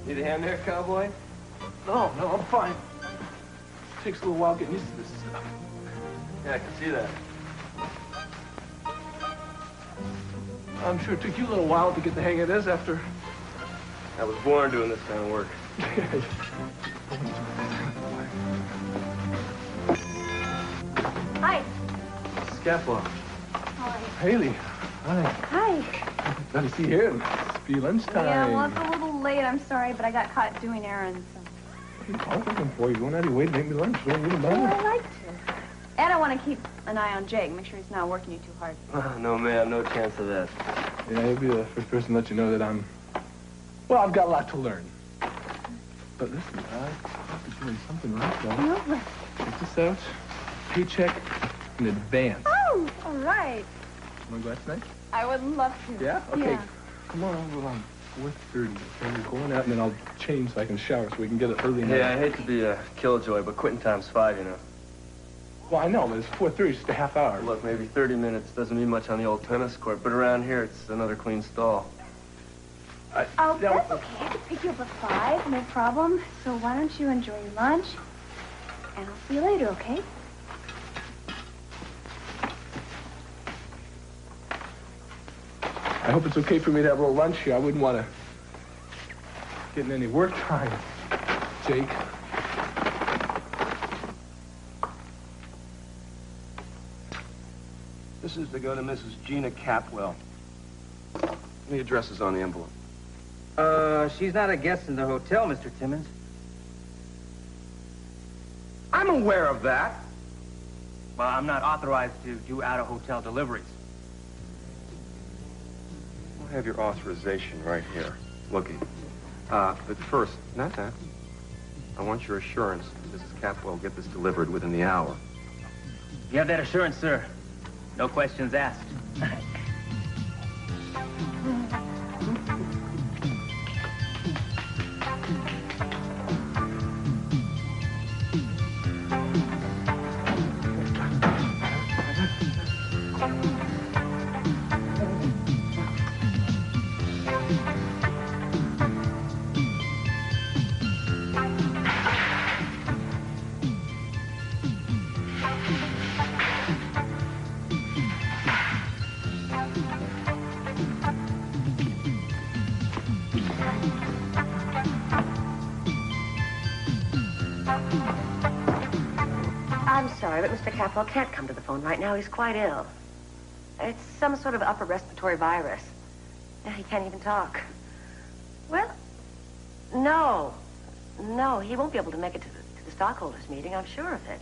Need a hand there, cowboy? No, I'm fine. It takes a little while getting used to this stuff. Yeah, I can see that. I'm sure it took you a little while to get the hang of this after... I was born doing this kind of work. Hi. Capwell. Hi. Hayley. Hi. Hi. Glad to see you here. It's be lunchtime. Yeah, well, it's a little late. I'm sorry, but I got caught doing errands. So. I was looking for you. Going out of your way to make me lunch. You don't need a bother. Well, I like to. And I want to keep an eye on Jake. Make sure he's not working you too hard. No, ma'am. No chance of that. Yeah, he'll be the first person to let you know that I'm... Well, I've got a lot to learn. But listen, I'll be doing something right, though. No. Check this out. Paycheck in advance. Oh, all right. Want to go out tonight? I would love to. Yeah? Okay. Yeah. Come on over around 4:30. Okay, we're going out, and then I'll change so I can shower so we can get it early enough. Yeah, I hate to be a killjoy, but quitting time's 5, you know. Well, I know, but it's 4:30, just a half hour. Look, maybe 30 minutes doesn't mean much on the old tennis court, but around here, it's another clean stall. Oh, that's okay. I can pick you up at 5, no problem. So why don't you enjoy your lunch, and I'll see you later, okay? I hope it's okay for me to have a little lunch here. I wouldn't want to get in any work time, Jake. This is to go to Mrs. Gina Capwell. The address is on the envelope. She's not a guest in the hotel, Mr. Timmons. I'm aware of that. Well, I'm not authorized to do out-of-hotel deliveries. I have your authorization right here. Looky. But first, not that. I want your assurance that Mrs. Capwell will get this delivered within the hour. You have that assurance, sir. No questions asked. I'm sorry, but Mr. Capwell can't come to the phone right now. He's quite ill. It's some sort of upper respiratory virus. Yeah, he can't even talk. Well, no. No, he won't be able to make it to the stockholders' meeting. I'm sure of it.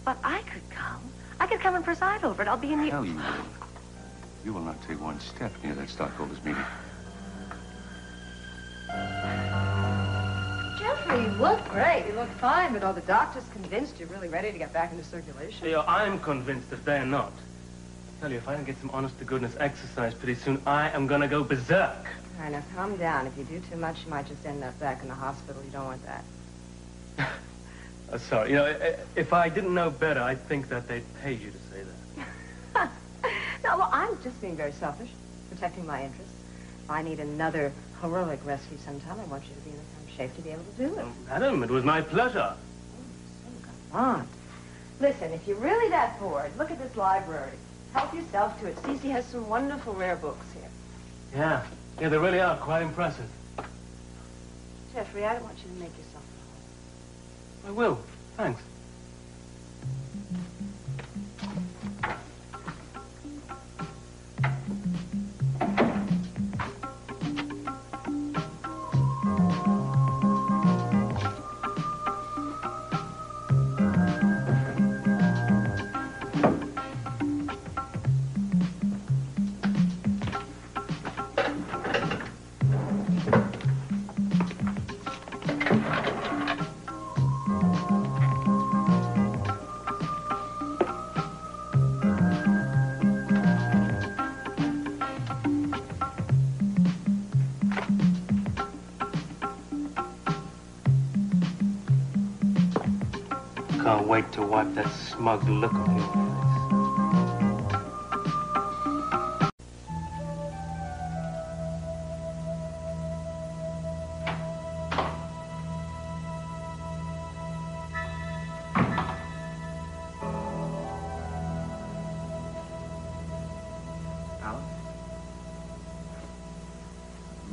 But I could come. I could come and preside over it. I'll be in the... Hell you will. You will not take one step near that stockholders' meeting. Jeffrey, you look great. You look fine, but all the doctors convinced you're really ready to get back into circulation. Yeah, I'm convinced if they're not. I tell you, if I don't get some honest-to-goodness exercise pretty soon, I am gonna go berserk. All right, now calm down. If you do too much, you might just end up back in the hospital. You don't want that. Sorry, you know, if I didn't know better, I'd think that they'd pay you to say that. No, well, I'm just being very selfish, protecting my interests. If I need another heroic rescue sometime, I want you to be in the kind of shape to be able to do it. Oh, madam, it was my pleasure. Come on. Listen, if you're really that bored, look at this library. Help yourself to it. Cece has some wonderful rare books here. Yeah, they really are quite impressive. Jeffrey, I don't want you to make yourself I will, thanks. Can't wait to wipe that smug look on your face.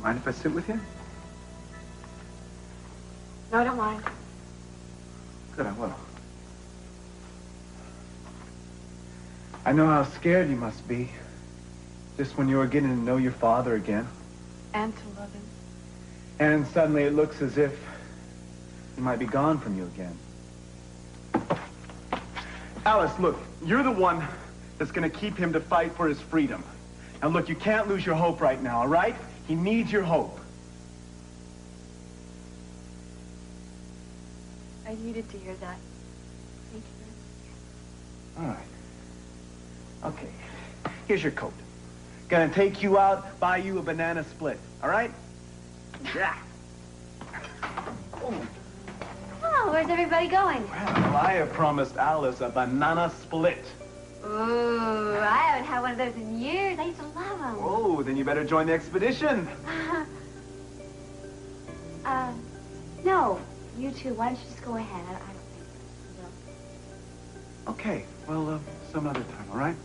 Mind if I sit with you? No, I don't mind. Good, I will. I know how scared you must be. Just when you were getting to know your father again. And to love him. And suddenly it looks as if he might be gone from you again. Alice, look, you're the one that's going to keep him to fight for his freedom. Now, look, you can't lose your hope right now, all right? He needs your hope. I needed to hear that. Thank you. All right. Okay. Here's your coat. Gonna take you out, buy you a banana split, all right? Yeah. Oh, where's everybody going? Well, I have promised Alice a banana split. Ooh, I haven't had one of those in years. I used to love them. Oh, then you better join the expedition. No. You two, why don't you just go ahead? I don't think so. Okay, well, some other time, all right?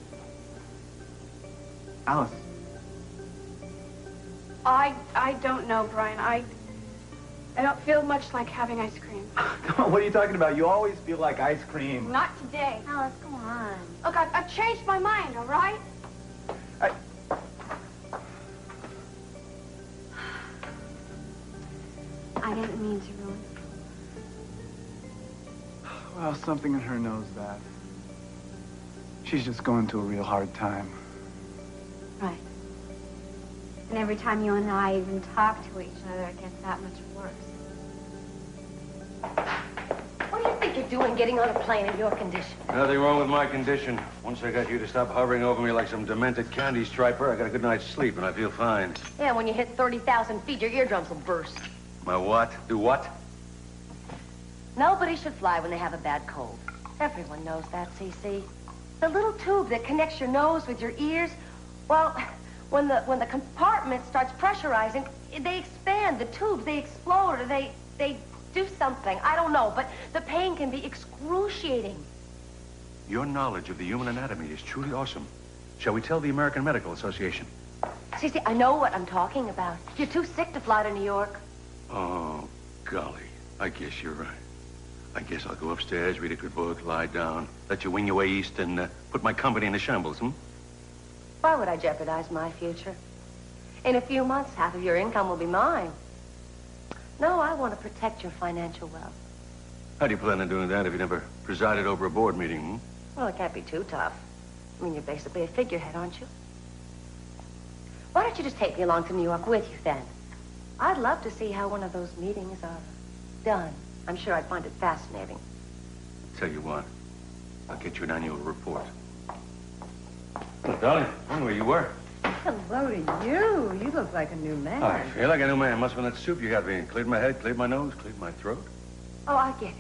Alice. I don't know, Brian. I don't feel much like having ice cream. Come on, what are you talking about? You always feel like ice cream. Not today. Alice, come on. Look, I've changed my mind, all right? I didn't mean to ruin it. Well, something in her knows that. She's just going through a real hard time. Right. And every time you and I even talk to each other, it gets that much worse. What do you think you're doing getting on a plane in your condition? Nothing wrong with my condition. Once I got you to stop hovering over me like some demented candy striper, I got a good night's sleep and I feel fine. Yeah, when you hit 30,000 feet, your eardrums will burst. My what? Do what? Nobody should fly when they have a bad cold. Everyone knows that, CC. The little tube that connects your nose with your ears, well, when the compartment starts pressurizing, they expand, the tubes, they explode, or they do something. I don't know, but the pain can be excruciating. Your knowledge of the human anatomy is truly awesome. Shall we tell the American Medical Association? CC, I know what I'm talking about. You're too sick to fly to New York. Oh, golly. I guess you're right. I guess I'll go upstairs, read a good book, lie down, let you wing your way east, and put my company in a shambles, Why would I jeopardize my future? In a few months, half of your income will be mine. No, I want to protect your financial wealth. How do you plan on doing that if you never presided over a board meeting, Well, it can't be too tough. I mean, you're basically a figurehead, aren't you? Why don't you just take me along to New York with you, then? I'd love to see how one of those meetings are done. I'm sure I'd find it fascinating. Tell you what, I'll get you an annual report. Well, darling, I know where you were. Hello to you. You look like a new man. I feel like a new man. Must have been that soup you got me. Cleared my head, cleared my nose, cleared my throat. Oh, I get it.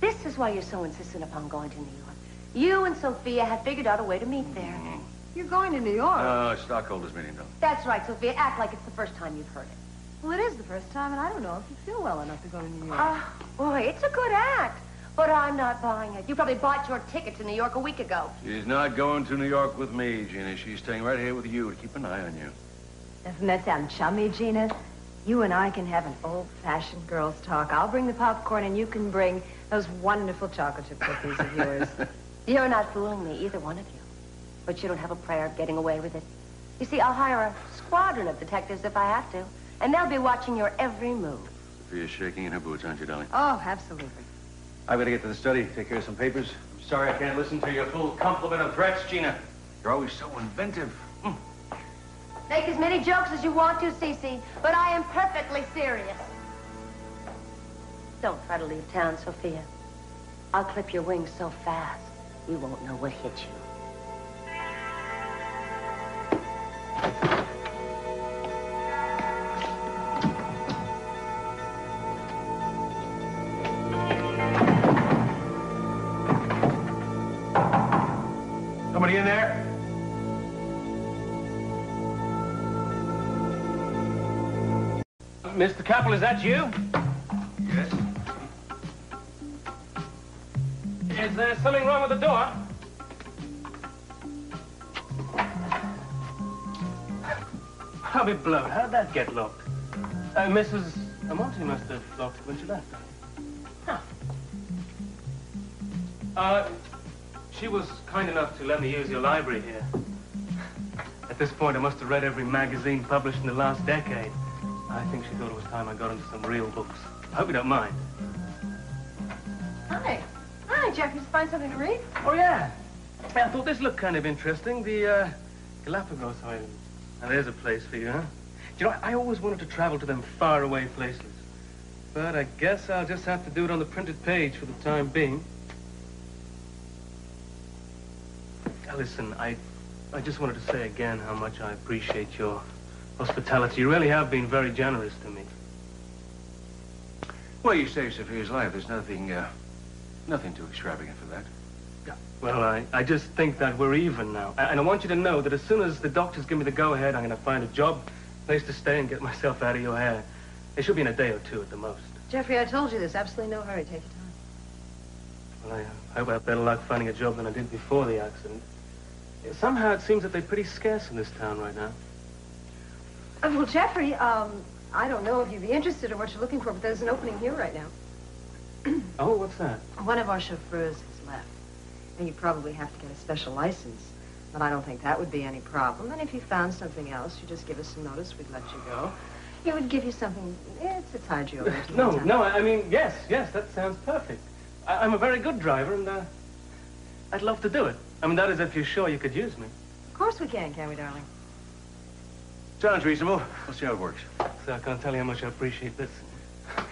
This is why you're so insistent upon going to New York. You and Sophia have figured out a way to meet there. You're going to New York. Stockholders meeting, darling. That's right, Sophia. Act like it's the first time you've heard it. Well, it is the first time, and I don't know if you feel well enough to go to New York. Boy, it's a good act. But I'm not buying it. You probably bought your ticket to New York a week ago. She's not going to New York with me, Gina. She's staying right here with you to keep an eye on you. Doesn't that sound chummy, Gina? You and I can have an old-fashioned girls' talk. I'll bring the popcorn, and you can bring those wonderful chocolate chip cookies of yours. You're not fooling me, either one of you. But you don't have a prayer of getting away with it. You see, I'll hire a squadron of detectives if I have to, and they'll be watching your every move. Sophia's shaking in her boots, aren't you, darling? Oh, absolutely. I've got to get to the study, take care of some papers. I'm sorry I can't listen to your full complement of threats, Gina. You're always so inventive. Make as many jokes as you want to, Cece, but I am perfectly serious. Don't try to leave town, Sophia. I'll clip your wings so fast, you won't know what hit you. Somebody in there? Mr. Capwell, is that you? Yes. Is there something wrong with the door? I'll be blowed. How'd that get locked? Mrs. Monty must have locked it when she left. Huh. She was kind enough to let me use your library here. At this point, I must have read every magazine published in the last decade. I think she thought it was time I got into some real books. I hope you don't mind. Hi. Hi, Jeff. You find something to read? Oh, yeah. I thought this looked kind of interesting. The Galapagos Islands. Now, there's a place for you, huh? You know, I always wanted to travel to them faraway places. But I guess I'll just have to do it on the printed page for the time being. Now, listen, I just wanted to say again how much I appreciate your hospitality. You really have been very generous to me. Well, you saved Sophia's life. There's nothing too extravagant for that. Yeah. Well, I just think that we're even now. And I want you to know that as soon as the doctors give me the go-ahead, I'm going to find a job, place to stay, and get myself out of your hair. It should be in a day or two at the most. Jeffrey, I told you there's absolutely no hurry. Take your time. Well, I hope I have better luck finding a job than I did before the accident. Somehow it seems that they're pretty scarce in this town right now. Well, Jeffrey, I don't know if you'd be interested in what you're looking for, but there's an opening here right now. Oh, what's that? One of our chauffeurs has left. And you probably have to get a special license. But I don't think that would be any problem. And if you found something else, you just give us some notice, we'd let you go. It would give you something, to tide you over. No, I mean, yes, that sounds perfect. I'm a very good driver, and I'd love to do it. I mean, that is if you're sure you could use me. Of course we can we, darling? Sounds reasonable. We'll see how it works. So I can't tell you how much I appreciate this.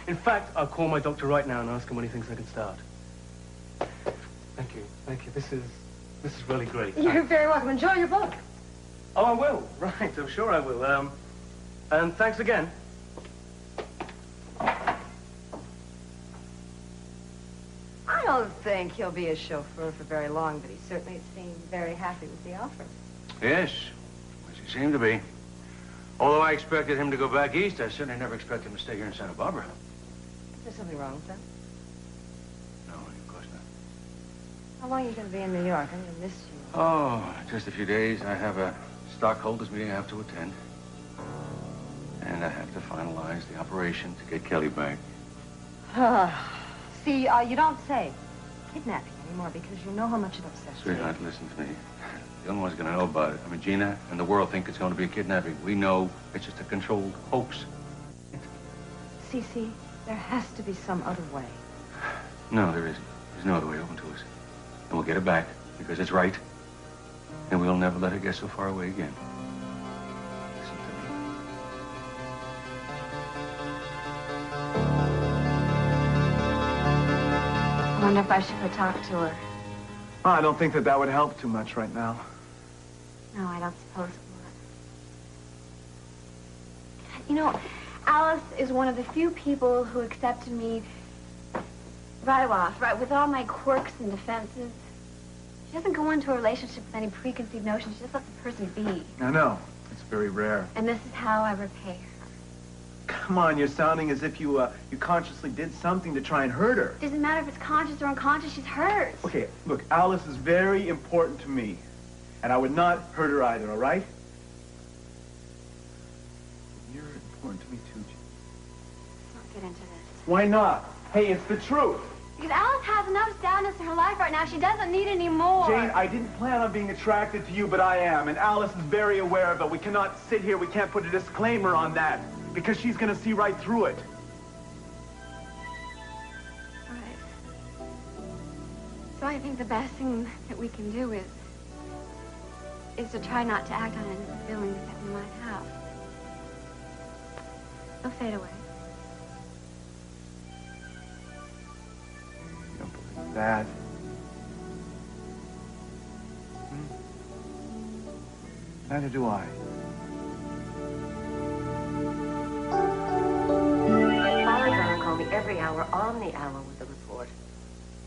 In fact, I'll call my doctor right now and ask him when he thinks I can start. Thank you. This is really great. You're very welcome. Enjoy your book. Oh, I will. Right, I'm sure I will. And thanks again. I don't think he'll be a chauffeur for very long, but he certainly seemed very happy with the offer. Yes, as he seemed to be. Although I expected him to go back east, I certainly never expected him to stay here in Santa Barbara. Is there something wrong with that? No, of course not. How long are you going to be in New York? I'm going to miss you. Oh, just a few days. I have a stockholders meeting I have to attend. And I have to finalize the operation to get Kelly back. See, you don't say kidnapping anymore because you know how much it upsets you. Sweetheart, listen to me. The only one's going to know about it. I mean, Gina and the world think it's going to be a kidnapping. We know it's just a controlled hoax. Cece, there has to be some other way. No, there isn't. There's no other way open to us. And we'll get her back because it's right. And we'll never let her get so far away again. Listen to me. I wonder if I should go talk to her. Well, I don't think that would help too much right now. No, I don't suppose it would. You know, Alice is one of the few people who accepted me right off, right, with all my quirks and defenses. She doesn't go into a relationship with any preconceived notions. She just lets the person be. I know. It's very rare. And this is how I repay her. Come on, you're sounding as if you consciously did something to try and hurt her. It doesn't matter if it's conscious or unconscious, she's hers. Okay, look, Alice is very important to me. And I would not hurt her either, all right? You're important to me too, Jane. Let's not get into this. Why not? Hey, it's the truth. Because Alice has enough sadness in her life right now. She doesn't need any more. Jane, I didn't plan on being attracted to you, but I am. And Alice is very aware of it. We cannot sit here. We can't put a disclaimer on that. Because she's going to see right through it. All right. So I think the best thing that we can do is to try not to act on any feelings that we might have. They'll fade away. You don't believe that. Neither do I. Call me every hour on the hour with the report.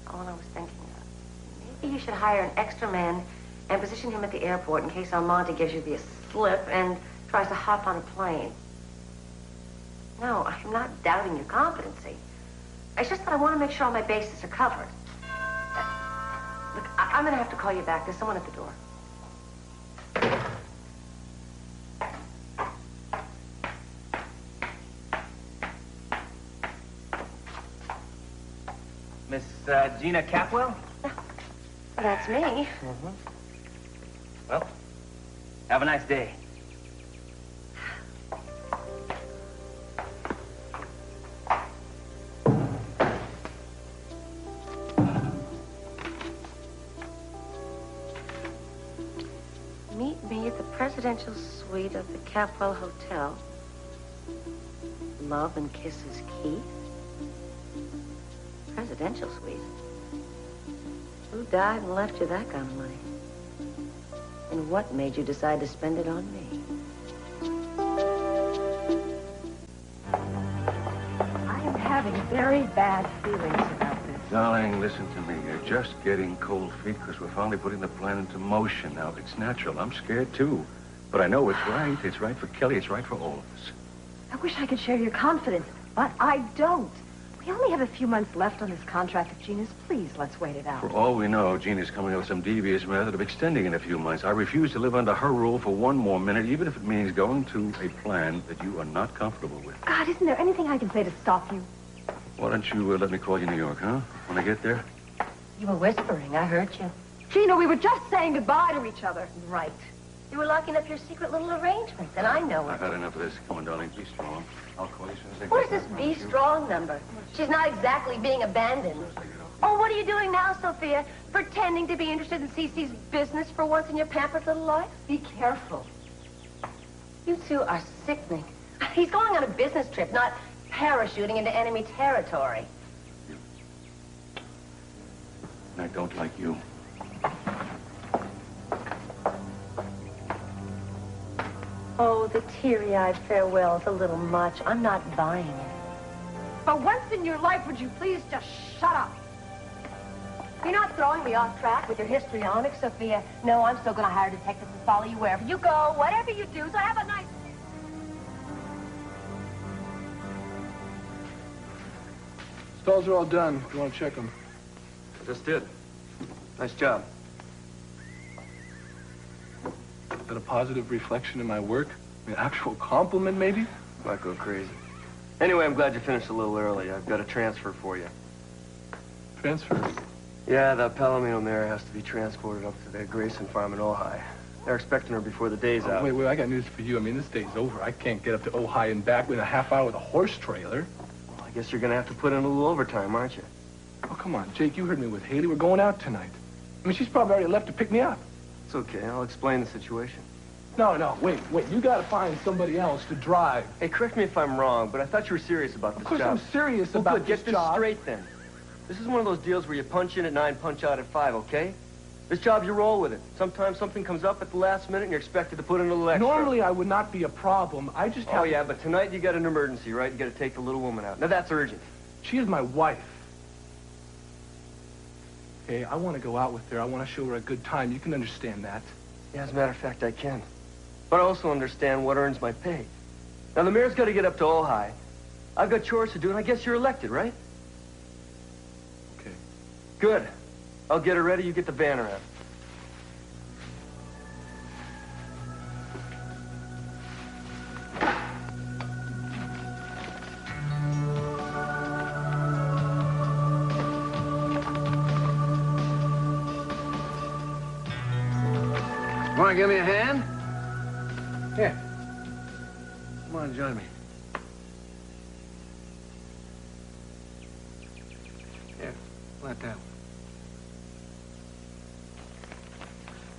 All I was thinking of. Maybe you should hire an extra man and position him at the airport in case Almonte gives you the slip and tries to hop on a plane. No, I'm not doubting your competency. It's just that I want to make sure all my bases are covered. Look, I'm going to have to call you back. There's someone at the door. Gina Capwell? That's me. Well, have a nice day. Meet me at the presidential suite of the Capwell Hotel. Love and kisses, Keith. Presidential suite? Who died and left you that kind of money? And what made you decide to spend it on me? I am having very bad feelings about this. Darling, listen to me. You're just getting cold feet because we're finally putting the plan into motion. Now, it's natural. I'm scared, too. But I know it's right. It's right for Kelly. It's right for all of us. I wish I could share your confidence, but I don't. We only have a few months left on this contract of Gina's. Please, let's wait it out. For all we know, Gina's coming up with some devious method of extending in a few months. I refuse to live under her rule for one more minute, even if it means going to a plan that you are not comfortable with. God, isn't there anything I can say to stop you? Why don't you let me call you New York, huh? When I get there? You were whispering. I heard you. Gina, we were just saying goodbye to each other. Right. You were locking up your secret little arrangements, and I know it. I've had enough of this. Come on, darling. Be strong. I'll call you as soon as I get Where's there. this be strong number? She's not exactly being abandoned. Oh, what are you doing now, Sophia? Pretending to be interested in Cece's business for once in your pampered little life? Be careful. You two are sickening. He's going on a business trip, not parachuting into enemy territory. And I don't like you. Oh, the teary-eyed farewell is a little much. I'm not buying it. For once in your life, would you please just shut up? You're not throwing me off track with your histrionics, Sophia. No, I'm still going to hire detectives and follow you wherever you go, whatever you do, so have a nice... Stalls are all done. If you want to check them. Just did. Nice job. Is that a positive reflection in my work? An actual compliment, maybe? Might go crazy. Anyway, I'm glad you finished a little early. I've got a transfer for you. Transfer? Yeah, that Palomino mare has to be transported up to the Grayson farm in Ojai. They're expecting her before the day's out. Wait, I got news for you. I mean, this day's over. I can't get up to Ojai and back in a half hour with a horse trailer. Well, I guess you're gonna have to put in a little overtime, aren't you? Oh, come on, Jake, you heard me with Hayley. We're going out tonight. I mean, she's probably already left to pick me up. It's okay. I'll explain the situation. No, wait. You gotta find somebody else to drive. Hey, correct me if I'm wrong, but I thought you were serious about this job. Of course I'm serious about good. this Get this job. straight, then. This is one of those deals where you punch in at 9, punch out at 5, okay? This job, you roll with it. Sometimes something comes up at the last minute and you're expected to put in a little extra. Normally, I would not be a problem. I just have... Oh, yeah, but tonight you got an emergency, right? You got to take the little woman out. Now, that's urgent. She is my wife. Okay, I want to go out with her. I want to show her a good time. You can understand that. Yeah, as a matter of fact, I can. But I also understand what earns my pay. Now, the mayor's got to get up to Ojai. I've got chores to do, and I guess you're elected, right? Okay. Good. I'll get her ready. You get the van around. Want to give me a hand? Here. Come on, join me. Here, let that one.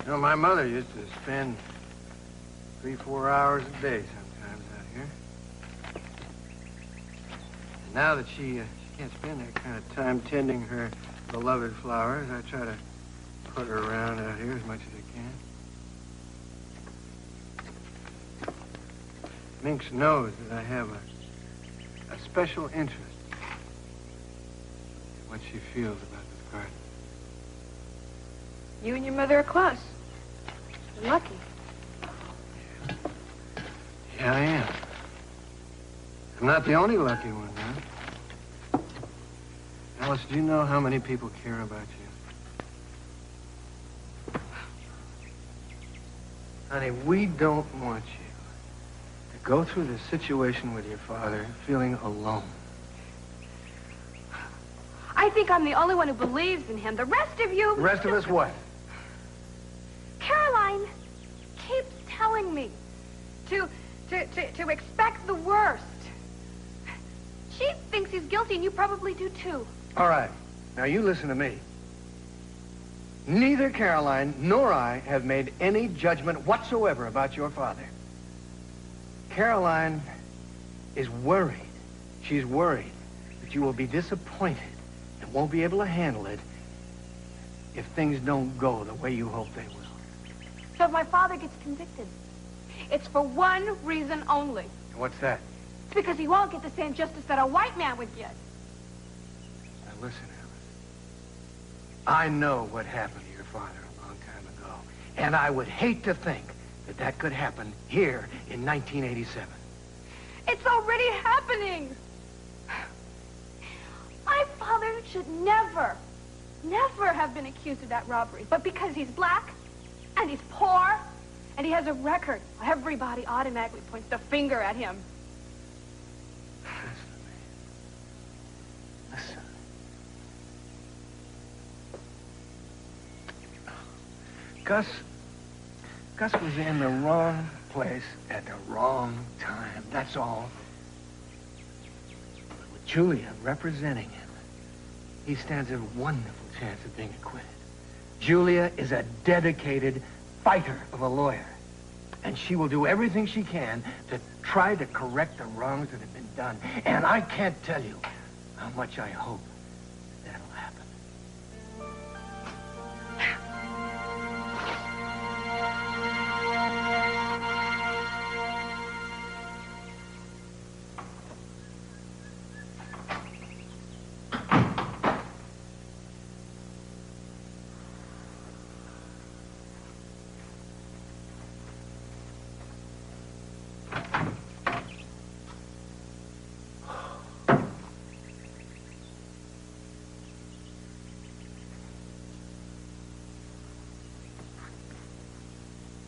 You know, my mother used to spend 3-4 hours a day sometimes out here. And now that she can't spend that kind of time tending her beloved flowers, I try to put her around out here as much as I can. Minx knows that I have a special interest in what she feels about this garden. You and your mother are close. You're lucky. Yeah, I am. I'm not the only lucky one, huh? Alice, do you know how many people care about you? Honey, we don't want you to go through this situation with your father feeling alone. I I think I'm the only one who believes in him. The rest of you... The rest of us what? Caroline keeps telling me to expect the worst. She thinks he's guilty, and you probably do, too. All right. Now, you listen to me. Neither Caroline nor I have made any judgment whatsoever about your father. Caroline is worried. She's worried that you will be disappointed and won't be able to handle it if things don't go the way you hope they will. So if my father gets convicted, it's for one reason only. What's that? It's because he won't get the same justice that a white man would get. Now listen, Alice. I know what happened to your father a long time ago, and I would hate to think that that could happen here in 1987. It's already happening. My father should never have been accused of that robbery. But because he's black, and he's poor, and he has a record, everybody automatically points the finger at him. Listen. Gus was in the wrong place at the wrong time. That's all. But with Julia representing him, he stands a wonderful chance of being acquitted. Julia is a dedicated fighter of a lawyer, and she will do everything she can to try to correct the wrongs that have been done. And I can't tell you how much I hope that'll happen.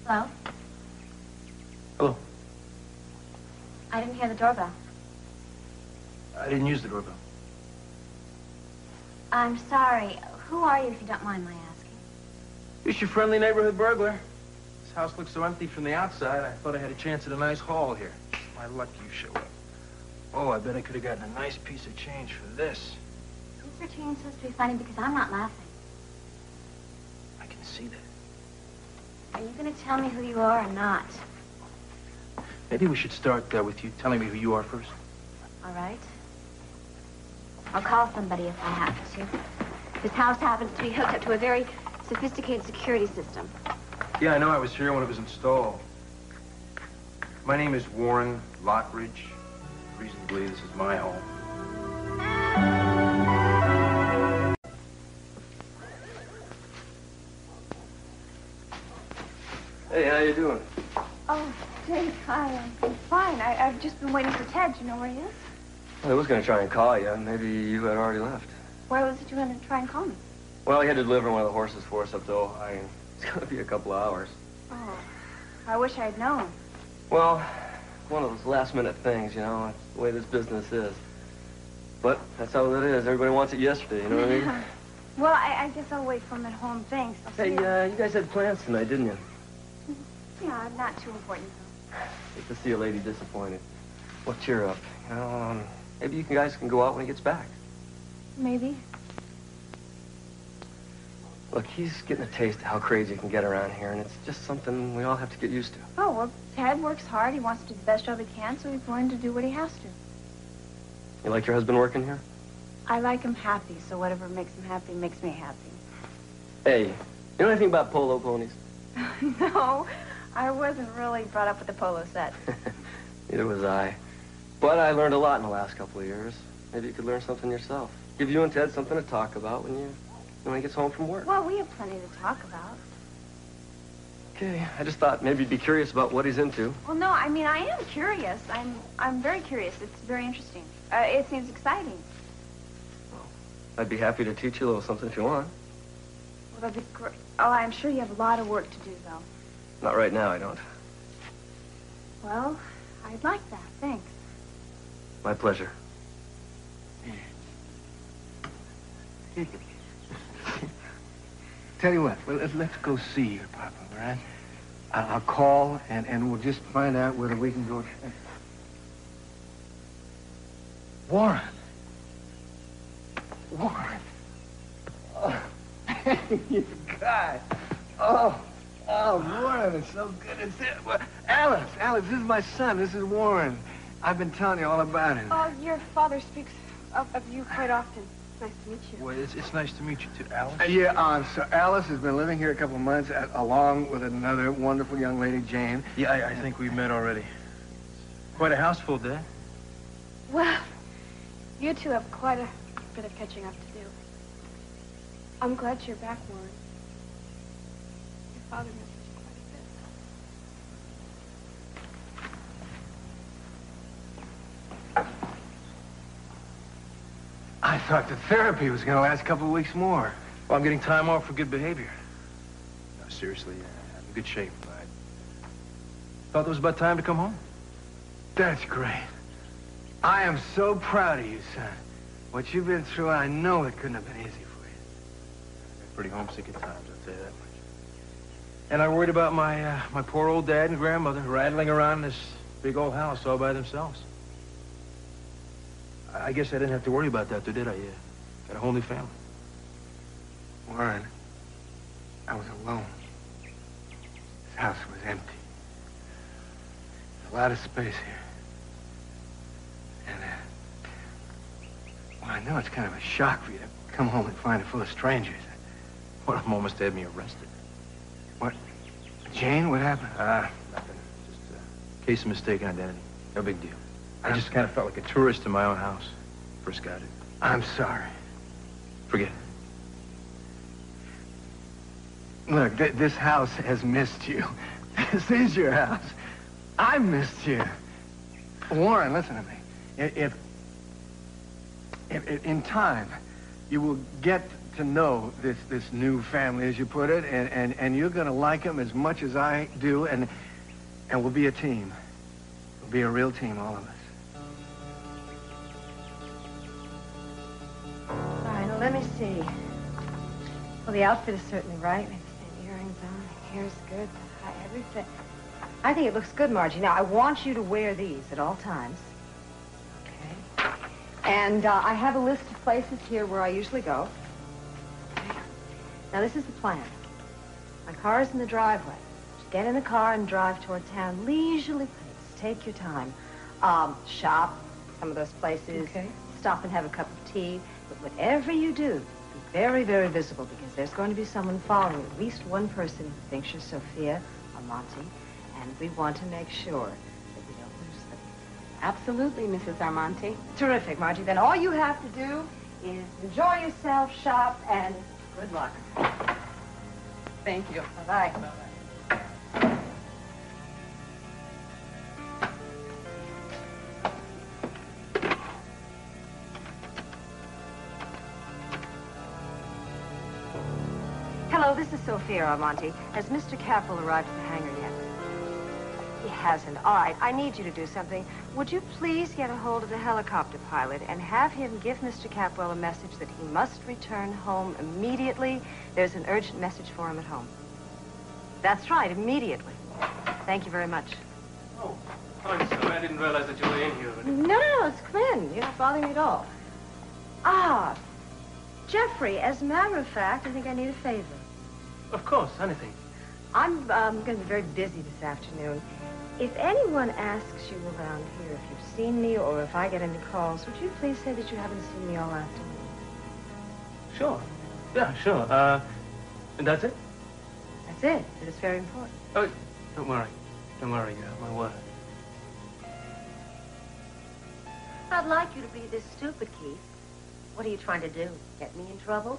Hello? Hello. I didn't hear the doorbell. I didn't use the doorbell. I'm sorry. Who are you, if you don't mind my asking? Just your friendly neighborhood burglar. This house looks so empty from the outside, I thought I had a chance at a nice haul here. My luck you show up. Oh, I bet I could have gotten a nice piece of change for this. This routine's supposed to be funny because I'm not laughing. I can see that. Are you going to tell me who you are or not? Maybe we should start with you telling me who you are first. All right. I'll call somebody if I have to. This house happens to be hooked up to a very sophisticated security system. Yeah, I know. I was here when it was installed. My name is Warren Lockridge. Reasonably, this is my home. Hey, how you doing? Oh, Jake, hi. I'm fine. I've just been waiting for Ted. Do you know where he is? Well, I was going to try and call you. Maybe you had already left. Why was it you wanted to try and call me? Well, he had to deliver one of the horses for us up to Ohio. It's going to be a couple of hours. Oh, I wish I'd known. Well, one of those last-minute things, you know. That's the way this business is. But that's how it is. Everybody wants it yesterday, you know what I mean? Well, I guess I'll wait for him at home. Thanks. I'll see Hey, you. you guys had plans tonight, didn't you? Yeah, not too important, though. Hate to see a lady disappointed. Well, cheer up. You know, maybe you guys can go out when he gets back. Maybe. Look, he's getting a taste of how crazy it can get around here, and it's just something we all have to get used to. Oh, well, Ted works hard. He wants to do the best job he can, so he's willing to do what he has to. You like your husband working here? I like him happy, so whatever makes him happy makes me happy. Hey, you know anything about polo ponies? No, I wasn't really brought up with the polo set. Neither was I. But I learned a lot in the last couple of years. Maybe you could learn something yourself. Give you and Ted something to talk about when he gets home from work. Well, we have plenty to talk about. Okay, I just thought maybe you'd be curious about what he's into. Well, no, I mean, I am curious. I'm very curious. It's very interesting. It seems exciting. Well, I'd be happy to teach you a little something if you want. Well, that'd be great. Oh, I'm sure you have a lot of work to do, though. Not right now, I don't. Well, I'd like that. Thanks. My pleasure. Tell you what, well, let's go see your papa, all right? I'll call, and we'll just find out whether we can go... Warren. Warren. Oh, you guy. Oh, Warren, it's so good. Alice, this is my son. This is Warren. I've been telling you all about him. Oh, your father speaks of you quite often. Nice to meet you. Well, it's nice to meet you, too, Alice. So Alice has been living here a couple of months, along with another wonderful young lady, Jane. Yeah, I think we've met already. Quite a house full, Dad. Well, you two have quite a bit of catching up to do. I'm glad you're back, Warren. Your father misses you quite a bit. I thought the therapy was going to last a couple of weeks more. Well, I'm getting time off for good behavior. No, seriously, I'm in good shape. I thought it was about time to come home. That's great. I am so proud of you, son. What you've been through, I know it couldn't have been easy for you. I'm pretty homesick at times, I'll tell you that much. And I worried about my poor old dad and grandmother rattling around in this big old house all by themselves. I guess I didn't have to worry about that, though, did I? Yeah. Got a whole new family. Warren, I was alone. This house was empty. There's a lot of space here. And, well, I know it's kind of a shock for you to come home and find it full of strangers. Well, I'm almost had me arrested. What? Jane, what happened? Nothing. Just a case of mistaken identity. No big deal. I just kind of felt like a tourist in my own house. First got it. I'm sorry. Forget it. Look, this house has missed you. This is your house. I missed you. Warren, listen to me. If in time, you will get to know this new family, as you put it, and you're going to like them as much as I do, and we'll be a team. We'll be a real team, all of us. All right, now let me see. Well, the outfit is certainly right. We have the same earrings on. The hair's good. The tie, everything. I think it looks good, Margie. Now, I want you to wear these at all times. Okay. And I have a list of places here where I usually go. Okay. Now, this is the plan. My car is in the driveway. Just get in the car and drive toward town. Leisurely pace. Take your time. Shop, some of those places. Okay. Stop and have a cup of tea. But whatever you do, be very, very visible, because there's going to be someone following you. At least one person who thinks you're Sophia or Monty. And we want to make sure that we don't lose them. Absolutely, Mrs. Armonti. Terrific, Margie. Then all you have to do is enjoy yourself, shop, and good luck. Thank you. Bye-bye. Bye-bye. Hello, this is Sophia Armonti. Has Mr. Capwell arrived at the hangar yet? He hasn't. All right, I need you to do something. Would you please get a hold of the helicopter pilot and have him give Mr. Capwell a message that he must return home immediately? There's an urgent message for him at home. That's right, immediately. Thank you very much. Oh, I'm sorry. I didn't realize that you were in here already. No, it's Quinn. You're not bothering me at all. Ah, Jeffrey, as a matter of fact, I think I need a favor. Of course, anything. I'm going to be very busy this afternoon. If anyone asks you around here if you've seen me or if I get any calls, would you please say that you haven't seen me all afternoon? Sure. Yeah, sure. And that's it? That's it. It is very important. Oh, don't worry. Don't worry. You have my word. I'd like you to be this stupid, Keith. What are you trying to do? Get me in trouble?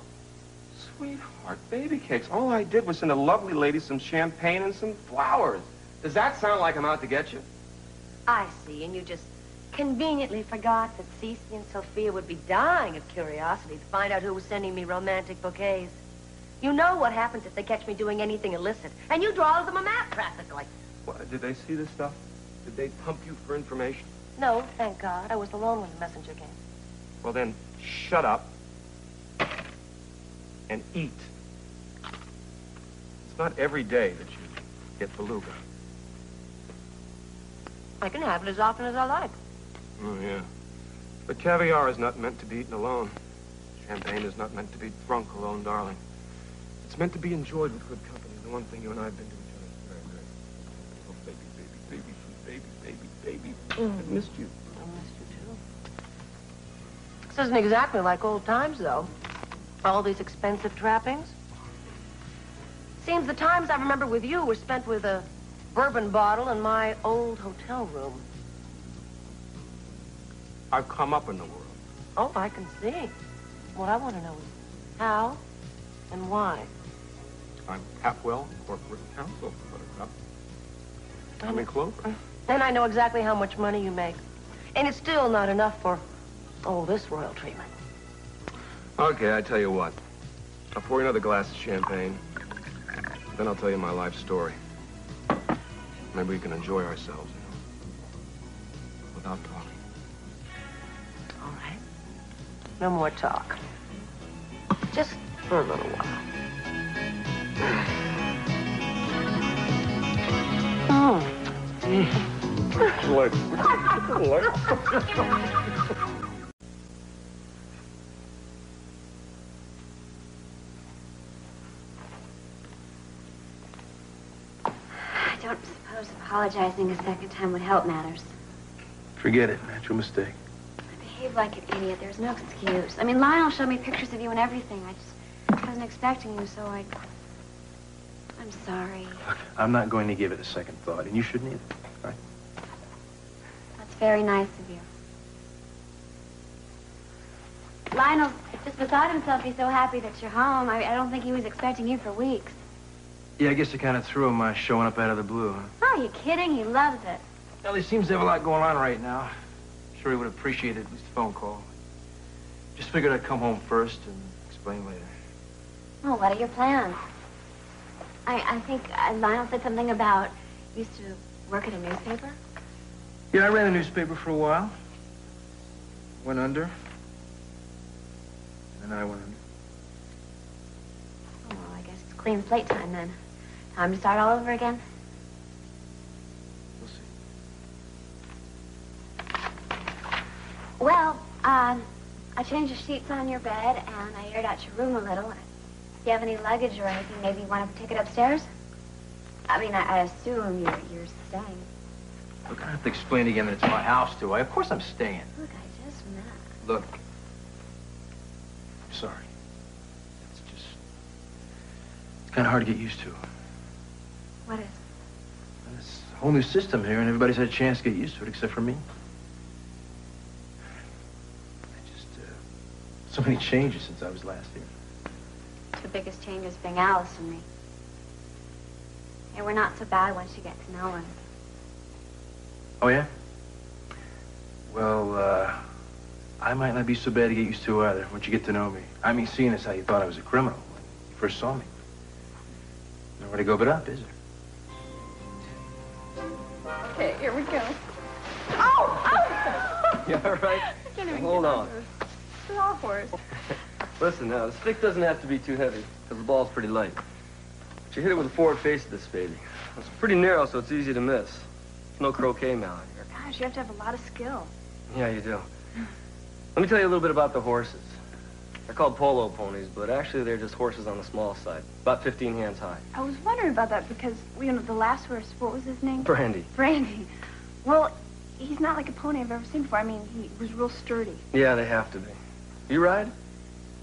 Sweetheart, baby cakes. All I did was send a lovely lady some champagne and some flowers. Does that sound like I'm out to get you? I see, and you just conveniently forgot that Cece and Sophia would be dying of curiosity to find out who was sending me romantic bouquets. You know what happens if they catch me doing anything illicit, and you draw them a map, practically. What, did they see this stuff? Did they pump you for information? No, thank God. I was alone when the messenger came. Well, then, shut up and eat. It's not every day that you get beluga. I can have it as often as I like. Oh, yeah. But caviar is not meant to be eaten alone. Champagne is not meant to be drunk alone, darling. It's meant to be enjoyed with good company. The one thing you and I have been to each other very, very. Oh, baby, baby, baby, baby, baby. I've missed you. I missed you, too. This isn't exactly like old times, though. All these expensive trappings. Seems the times I remember with you were spent with a bourbon bottle in my old hotel room. I've come up in the world. Oh, I can see. What I want to know is how and why. I'm Capwell, corporate counsel, Buttercup. I'm in Clover. And I know exactly how much money you make. And it's still not enough for, oh, this royal treatment. Okay, I tell you what. I'll pour you another glass of champagne. Then I'll tell you my life story. Maybe we can enjoy ourselves, you know, without talking. All right. No more talk. Just for a little while. I don't suppose apologizing a second time would help matters. Forget it. Natural mistake. I behaved like an idiot. There's no excuse. I mean, Lionel showed me pictures of you and everything. I just wasn't expecting you, so I'm sorry. Look, I'm not going to give it a second thought, and you shouldn't either, right? That's very nice of you. Lionel's just beside himself. He's so happy that you're home. I don't think he was expecting you for weeks. Yeah, I guess I kind of threw him showing up out of the blue, huh? Oh, you're kidding? He loves it. Well, he seems to have a lot going on right now. I'm sure he would appreciate at least a phone call. Just figured I'd come home first and explain later. Oh, what are your plans? I think Lionel said something about you used to work at a newspaper. Yeah, I ran a newspaper for a while. Went under. And then I went under. Oh, well, I guess it's clean slate time then. Time to start all over again. We'll see. Well, I changed the sheets on your bed and I aired out your room a little. If you have any luggage or anything, maybe you want to take it upstairs? I mean, I assume you're staying. Look, I don't have to explain again that it's my house, do I? Of course I'm staying. Look, I just met. Look. I'm sorry. It's kind of hard to get used to. What is? This whole new system here, and everybody's had a chance to get used to it, except for me. So many changes since I was last here. The biggest changes being Alice and me. Yeah, we're not so bad once you get to know us. Oh, yeah? Well, I might not be so bad to get used to either, once you get to know me. I mean, seeing as how you thought I was a criminal when you first saw me. Nowhere to go but up, is there? Okay, here we go. Oh! You all right? Hold on. It's all horse. Listen now, the stick doesn't have to be too heavy, because the ball's pretty light. But you hit it with the forward face of this baby. It's pretty narrow, so it's easy to miss. There's no croquet mallet here. Gosh, you have to have a lot of skill. Yeah, you do. Let me tell you a little bit about the horses. They're called polo ponies, but actually they're just horses on the small side, about 15 hands high. I was wondering about that because, you know, the last horse, what was his name? Brandy. Brandy. Well, he's not like a pony I've ever seen before. I mean, he was real sturdy. Yeah, they have to be. You ride?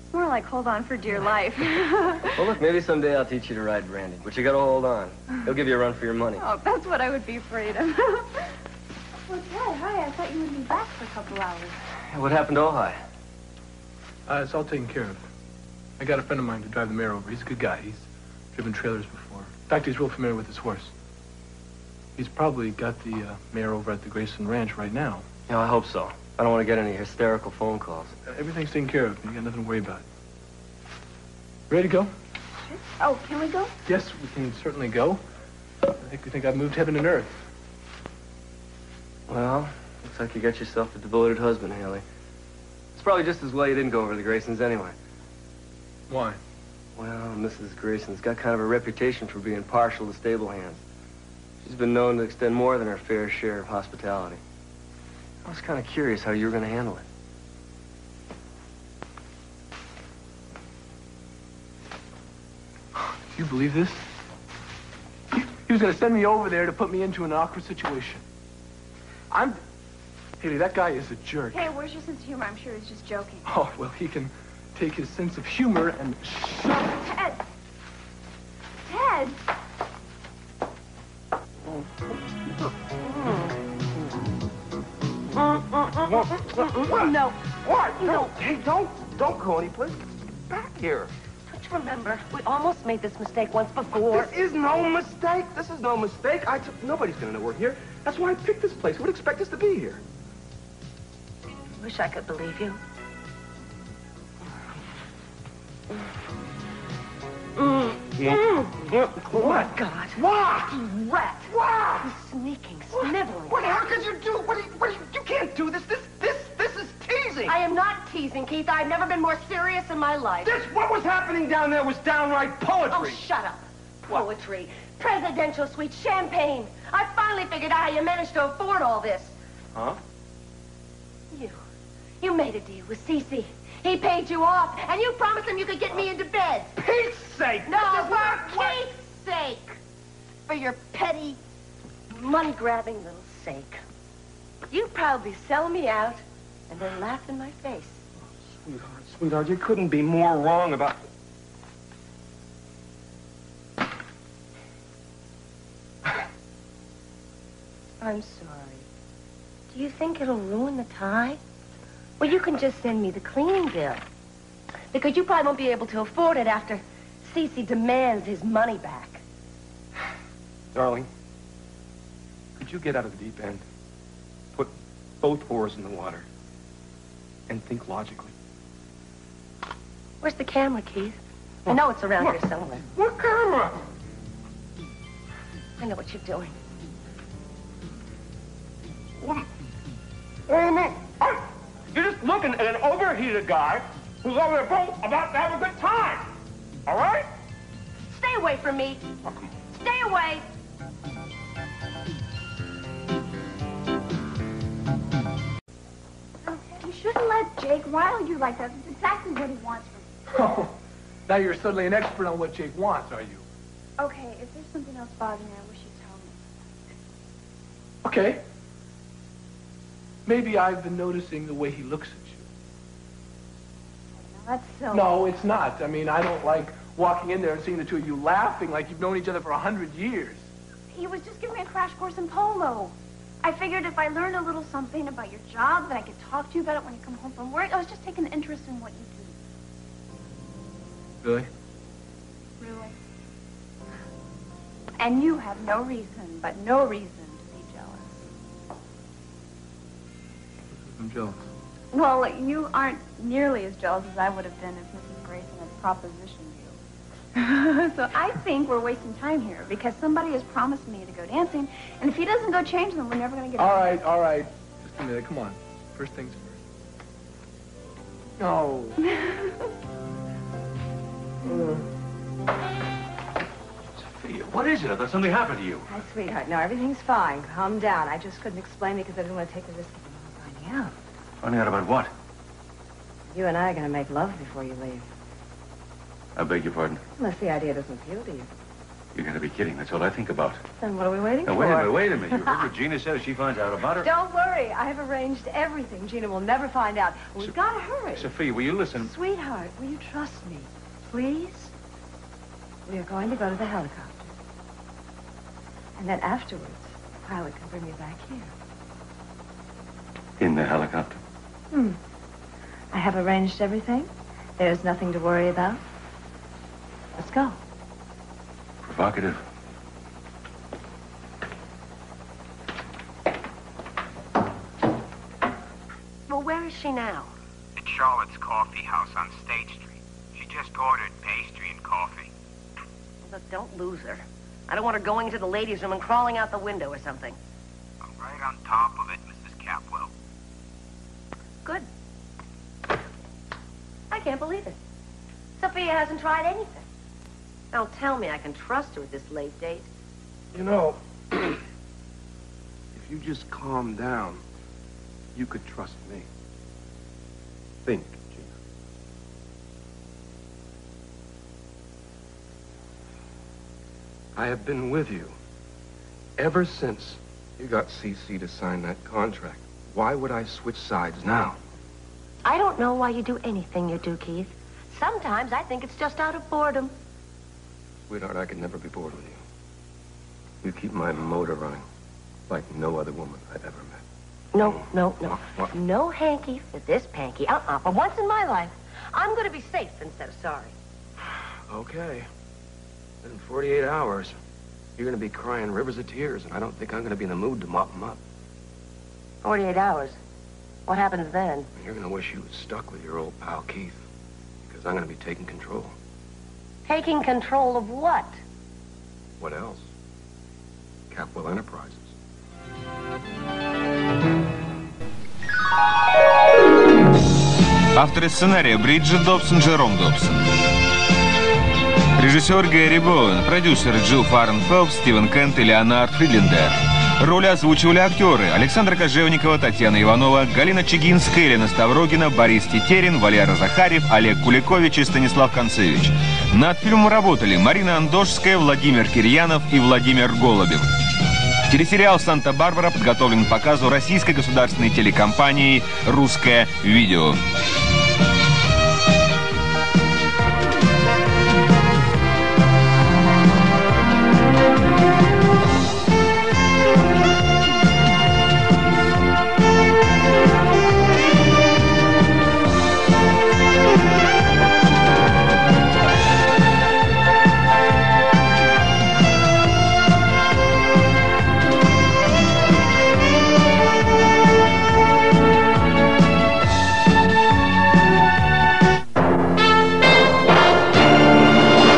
It's more like hold on for dear life. Well, look, maybe someday I'll teach you to ride Brandy, but you gotta hold on. He'll give you a run for your money. Oh, that's what I would be afraid of. Well, Dad, hi, I thought you would be back for a couple hours. What happened to Ojai? It's all taken care of. I got a friend of mine to drive the mare over. He's a good guy. He's driven trailers before. In fact, he's real familiar with his horse. He's probably got the mare over at the Grayson Ranch right now. Yeah, I hope so. I don't want to get any hysterical phone calls. Everything's taken care of. You got nothing to worry about. Ready to go? Oh, can we go? Yes, we can certainly go. I think I've moved heaven and earth. Well, looks like you got yourself a devoted husband, Hayley. It's probably just as well you didn't go over to the Graysons anyway. Why? Well, Mrs. Grayson's got kind of a reputation for being partial to stable hands. She's been known to extend more than her fair share of hospitality. I was kind of curious how you were going to handle it. Do you believe this? He was going to send me over there to put me into an awkward situation. Hayley, that guy is a jerk. Hey, where's your sense of humor? I'm sure he's just joking. Oh, well, he can take his sense of humor and shove it. Ted! Ted! No. What? No. Hey, don't go any place. Get back here. Don't you remember? We almost made this mistake once before. This is no mistake. This is no mistake. Nobody's going to know we're here. That's why I picked this place. Who would expect us to be here? Wish I could believe you. What? God. What? You rat. What? You sneaking, sniveling. What? How could you do? You can't do this. This is teasing. I am not teasing, Keith. I've never been more serious in my life. What was happening down there was downright poetry. Oh, shut up. Poetry. Presidential suite, champagne. I finally figured out how you managed to afford all this. Huh? You made a deal with Cece. He paid you off, and you promised him you could get me into bed. Pete's sake! No, for Keith's sake. For your petty, money-grabbing little sake. You'd probably sell me out and then laugh in my face. Sweetheart, you couldn't be more wrong about... I'm sorry. Do you think it'll ruin the tie? Well, you can just send me the cleaning bill. Because you probably won't be able to afford it after Cece demands his money back. Darling, could you get out of the deep end? Put both oars in the water. And think logically. Where's the camera, Keith? I know it's around here somewhere. What camera? I know what you're doing. What do you mean? You're just looking at an overheated guy who's over there about to have a good time. All right? Stay away from me. Stay away. You shouldn't let Jake rile you like that. It's exactly what he wants from you. Oh, now you're suddenly an expert on what Jake wants, are you? Okay, if there's something else bothering you, I wish you'd tell me. Okay. Maybe I've been noticing the way he looks at you. Now, that's so... No, it's not. I mean, I don't like walking in there and seeing the two of you laughing like you've known each other for 100 years. He was just giving me a crash course in polo. I figured if I learned a little something about your job, that I could talk to you about it when you come home from work. I was just taking an interest in what you do. Really? Really. And you have no reason, but no reason to be jealous. I'm jealous. Well, you aren't nearly as jealous as I would have been if Mrs. Grayson had propositioned you. So I think we're wasting time here because somebody has promised me to go dancing, and if he doesn't go change them, we're never going to get All right. Just a minute. Come on. First things first. No. Sophia, what is it? I thought something happened to you. Hi, sweetheart. No, everything's fine. Calm down. I just couldn't explain because I didn't want to take the risk of anyone finding out. Finding out about what? You and I are going to make love before you leave. I beg your pardon. Unless the idea doesn't appeal to you. You're going to be kidding. That's all I think about. Then what are we waiting Now, for? wait a minute. You heard what Gina said. If she finds out about her... Don't worry. I have arranged everything. Gina will never find out. We've got to hurry. Sophia, will you listen? Sweetheart, will you trust me? Please? We are going to go to the helicopter. And then afterwards, the pilot can bring me back here. In the helicopter? I have arranged everything. There's nothing to worry about. Let's go. Provocative. Well, where is she now? At Charlotte's Coffee House on State Street. She just ordered pastry and coffee. Look, don't lose her. I don't want her going into the ladies' room and crawling out the window or something. I'm right on top of it, Mrs. Capwell. Good. I can't believe it. Sophia hasn't tried anything. Don't tell me I can trust her at this late date. You know, if you just calm down, you could trust me. Think, Gina. I have been with you ever since you got CC to sign that contract. Why would I switch sides now? I don't know why you do anything you do, Keith. Sometimes I think it's just out of boredom. Sweetheart, I could never be bored with you. You keep my motor running like no other woman I've ever met. No. What? No hanky for this panky. For once in my life, I'm going to be safe instead of sorry. Okay. In 48 hours, you're going to be crying rivers of tears, and I don't think I'm going to be in the mood to mop them up. 48 hours. What happens then? You're going to wish you was stuck with your old pal Keith, because I'm going to be taking control. Taking control of what? What else? Capwell Enterprises. Авторы сценария Бриджит Добсон, Джером Добсон. Режиссер Гэри Боуэн, продюсеры Джилл Фаренфелд, Стивен Кент и Леонард Фридлендер. Роли озвучивали актеры Александра Кожевникова, Татьяна Иванова, Галина Чигинская, Елена Ставрогина, Борис Тетерин, Валера Захарьев, Олег Куликович и Станислав Концевич. Над фильмом работали Марина Андошская, Владимир Кирьянов и Владимир Голубев. Телесериал «Санта-Барбара» подготовлен к показу российской государственной телекомпанией «Русское видео».